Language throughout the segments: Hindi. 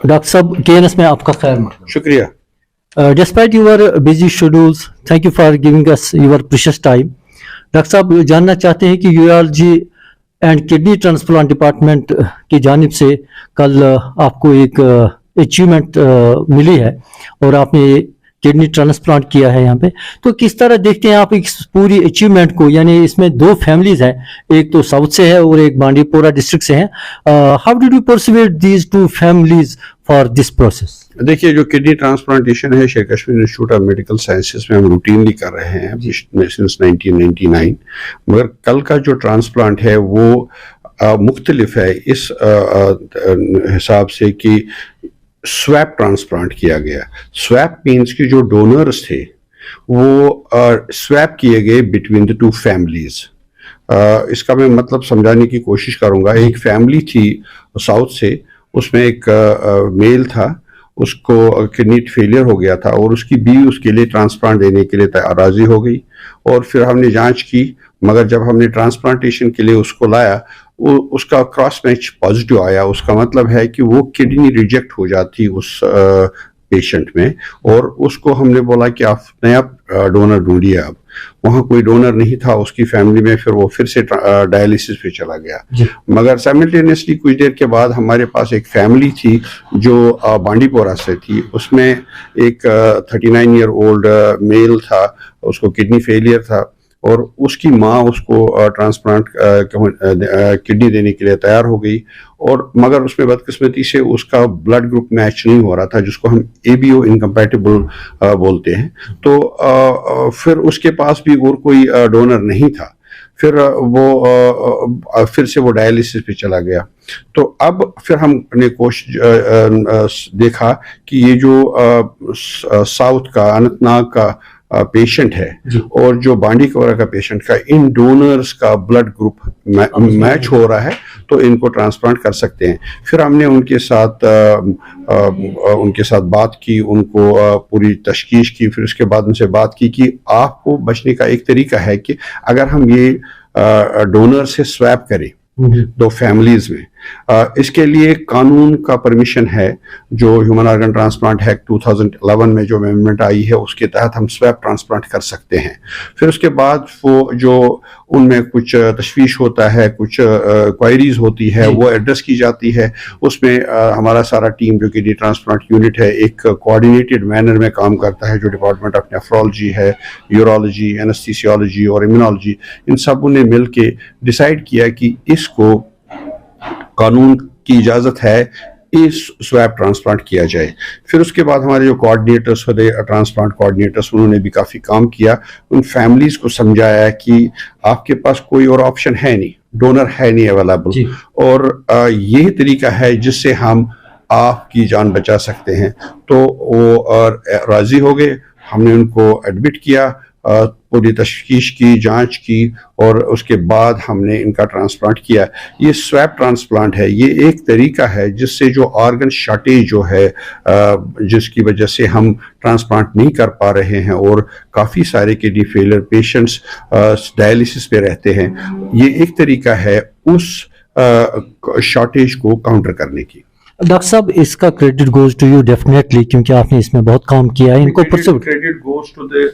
डॉक्टर साहब केएनएस में आपका खैर मकदम। शुक्रिया। Despite your busy schedules, thank you for giving us your precious time. Doctor साहब जानना चाहते हैं कि urology and kidney transplant department की जानिब से कल आपको एक अचीवमेंट मिली है और आपने किडनी ट्रांसप्लांट किया है यहाँ पे, तो किस तरह देखते हैं आप इस पूरी अचीवमेंट को? यानी इसमें दो फैमिलीज हैं, एक तो साउथ से है और एक बांडीपोरा डिस्ट्रिक्ट से है। How did you persuade these two families for this process? देखिए, जो किडनी ट्रांसप्लांटेशन है Sher Kashmir institute of medical sciences में हम रूटीनली कर रहे हैं सिंस 1999, मगर कल का जो ट्रांसप्लांट है वो मुख्तलिफ है इस हिसाब से कि स्वैप ट्रांसप्लांट किया गया। स्वैप मीन्स कि जो डोनर्स थे वो स्वैप किए गए बिटवीन द टू फैमिलीज। इसका मैं मतलब समझाने की कोशिश करूंगा। एक फैमिली थी साउथ से, उसमें एक मेल था, उसको किडनी फेलियर हो गया था और उसकी बीवी उसके लिए ट्रांसप्लांट देने के लिए राजी हो गई और फिर हमने जांच की, मगर जब हमने ट्रांसप्लांटेशन के लिए उसको लाया उसका क्रॉस मैच पॉजिटिव आया। उसका मतलब है कि वो किडनी रिजेक्ट हो जाती उस पेशेंट में और उसको हमने बोला कि आप नया डोनर ढूंढिए। अब वहाँ कोई डोनर नहीं था उसकी फैमिली में, फिर वो फिर से डायलिसिस पे चला गया। मगर साइमल्टेनियसली कुछ देर के बाद हमारे पास एक फैमिली थी जो बांडीपोरा से थी, उसमें एक 39 ईयर ओल्ड मेल था, उसको किडनी फेलियर था और उसकी माँ उसको ट्रांसप्लांट किडनी देने के लिए तैयार हो गई और मगर उसमें बदकिस्मती से उसका ब्लड ग्रुप मैच नहीं हो रहा था, जिसको हम ABO इनकम्पैटिबल बोलते हैं। तो फिर उसके पास भी और कोई डोनर नहीं था, फिर वो फिर से वो डायलिसिस पे चला गया। तो अब फिर हमने कोशिश देखा कि ये जो साउथ का अनंतनाग का पेशेंट है और जो बांडीपोरा का पेशेंट का, इन डोनर्स का ब्लड ग्रुप मैच हो रहा है तो इनको ट्रांसप्लांट कर सकते हैं। फिर हमने उनके साथ बात की, उनको पूरी तशखीश की, फिर उसके बाद उनसे बात की कि आपको बचने का एक तरीका है कि अगर हम ये डोनर से स्वैप करें दो फैमिलीज में, इसके लिए कानून का परमिशन है। जो ह्यूमन ऑर्गन ट्रांसप्लांट एक्ट 2011 में जो अमेंडमेंट आई है उसके तहत हम स्वैप ट्रांसप्लांट कर सकते हैं। फिर उसके बाद वो जो उनमें कुछ तशवीश होता है, कुछ क्वायरीज होती है, वो एड्रेस की जाती है। उसमें हमारा सारा टीम जो कि ट्रांसप्लांट यूनिट है एक कोऑर्डिनेटेड मैनर में काम करता है, जो डिपार्टमेंट ऑफ नेफ्रोलॉजी है, यूरोलॉजी, एनेस्थीसियोलॉजी और इम्यूनोलॉजी, इन सब ने मिल के डिसाइड किया कि इसको कानून की इजाजत है इस स्वैप ट्रांसप्लांट किया जाए। फिर उसके बाद हमारे जो कोऑर्डिनेटर्स होते, ट्रांसप्लांट कोऑर्डिनेटर्स, उन्होंने भी काफ़ी काम किया, उन फैमिलीज को समझाया कि आपके पास कोई और ऑप्शन है नहीं, डोनर है नहीं अवेलेबल, और यही तरीका है जिससे हम आपकी जान बचा सकते हैं। तो वो राजी हो गए, हमने उनको एडमिट किया, पूरी तशखीश की, जांच की और उसके बाद हमने इनका ट्रांसप्लांट किया। ये स्वैप ट्रांसप्लांट है, ये एक तरीका है जिससे जो ऑर्गन शॉर्टेज जो है, जिसकी वजह से हम ट्रांसप्लांट नहीं कर पा रहे हैं और काफ़ी सारे किडनी फेलियर पेशेंट्स डायलिसिस पे रहते हैं, ये एक तरीका है उस शॉर्टेज को काउंटर करने की। डॉक्टर साहब इसका credit goes to you definitely, क्योंकि आपने इसमें बहुत काम किया है। इनको credit goes to the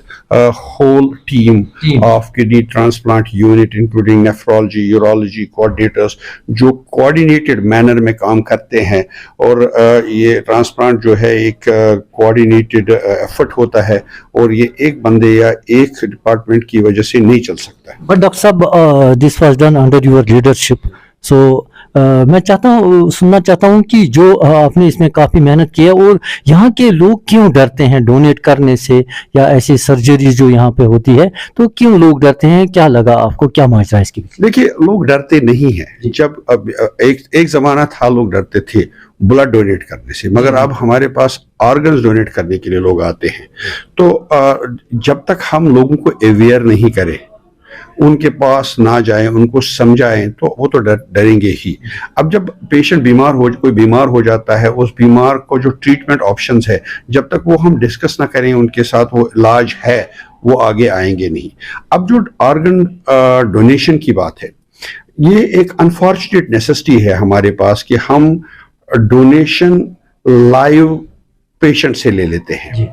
whole team of kidney transplant unit including nephrology, urology coordinators, जो कोऑर्डिनेटेड मैनर में काम करते हैं। और ये ट्रांसप्लांट जो है एक कोऑर्डिनेटेड एफर्ट होता है और ये एक बंदे या एक डिपार्टमेंट की वजह से नहीं चल सकता है। बट डॉक्टर साहब this was done under your leadership, so मैं सुनना चाहता हूँ कि जो आपने इसमें काफ़ी मेहनत की है, और यहाँ के लोग क्यों डरते हैं डोनेट करने से या ऐसी सर्जरी जो यहाँ पे होती है, तो क्यों लोग डरते हैं? क्या लगा आपको, क्या माजरा है इसकी? देखिए, लोग डरते नहीं हैं। जब अब एक ज़माना था लोग डरते थे ब्लड डोनेट करने से, मगर अब हमारे पास ऑर्गन्स डोनेट करने के लिए लोग आते हैं। तो जब तक हम लोगों को अवेयर नहीं करें, उनके पास ना जाएं, उनको समझाएं, तो वो तो डरेंगे ही। अब जब पेशेंट कोई बीमार हो जाता है, उस बीमार को जो ट्रीटमेंट ऑप्शंस है, जब तक वो हम डिस्कस ना करें उनके साथ, वो इलाज है, वो आगे आएंगे नहीं। अब जो ऑर्गन डोनेशन की बात है, ये एक अनफॉर्चुनेट नेसेसिटी है हमारे पास कि हम डोनेशन लाइव पेशेंट से ले लेते हैं। जी।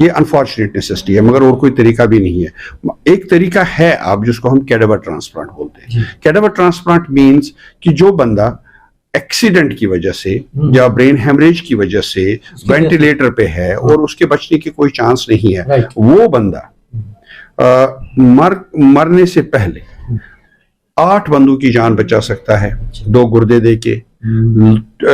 ये अनफॉर्चुनेट नेसेसिटी है, मगर और कोई तरीका भी नहीं है। एक तरीका है आप जिसको हम कैडावर ट्रांसप्लांट बोलते हैं। कैडावर ट्रांसप्लांट मींस कि जो बंदा एक्सीडेंट की वजह से या ब्रेन हेमरेज की वजह से वेंटिलेटर पे है और उसके बचने की कोई चांस नहीं है, वो बंदा मरने से पहले 8 बंदों की जान बचा सकता है। 2 गुर्दे देके,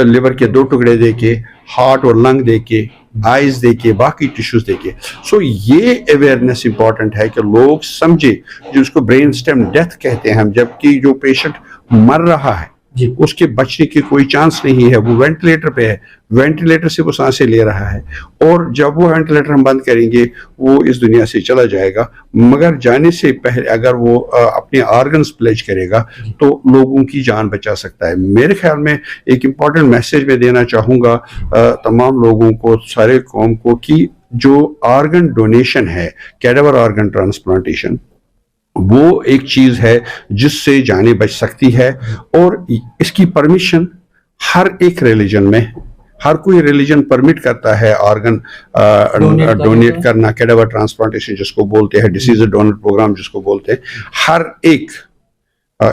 लिवर के 2 टुकड़े देके, हार्ट और लंग देके, आईज देके, बाकी टिश्यूज देके। सो ये अवेयरनेस इंपॉर्टेंट है कि लोग समझे, जिसको ब्रेन स्टेम डेथ कहते हैं हम, जबकि जो पेशेंट मर रहा है उसके बचने की कोई चांस नहीं है, वो वेंटिलेटर पे है, वेंटिलेटर से वो सांसें ले रहा है, और जब वो वेंटिलेटर हम बंद करेंगे वो इस दुनिया से चला जाएगा। मगर जाने से पहले अगर वो अपने ऑर्गन्स प्लेज करेगा तो लोगों की जान बचा सकता है। मेरे ख्याल में एक इम्पॉर्टेंट मैसेज मैं देना चाहूँगा तमाम लोगों को, सारे कौम को, कि जो ऑर्गन डोनेशन है, कैडावर ऑर्गन ट्रांसप्लांटेशन, वो एक चीज है जिससे जानें बच सकती है। और इसकी परमिशन हर एक रिलीजन में, हर कोई रिलीजन परमिट करता है ऑर्गन डोनेट करना, कैडावर ट्रांसप्लांटेशन जिसको बोलते हैं, डिसीज डोनर प्रोग्राम जिसको बोलते हैं। हर एक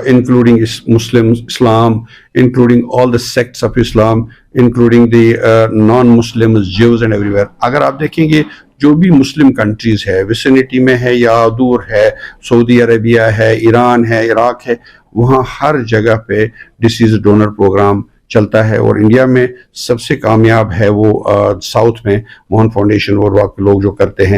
including Muslim Islam, including all the sects of Islam, including the non-Muslims, Jews and everywhere. अगर आप देखेंगे जो भी मुस्लिम कंट्रीज है, विसिनिटी में है या दूर है, सऊदी अरेबिया है, ईरान है, इराक है, वहाँ हर जगह पे डिसीज डोनर प्रोग्राम चलता है। और इंडिया में सबसे कामयाब है वो साउथ में मोहन फाउंडेशन और वहाँ के लोग जो करते हैं।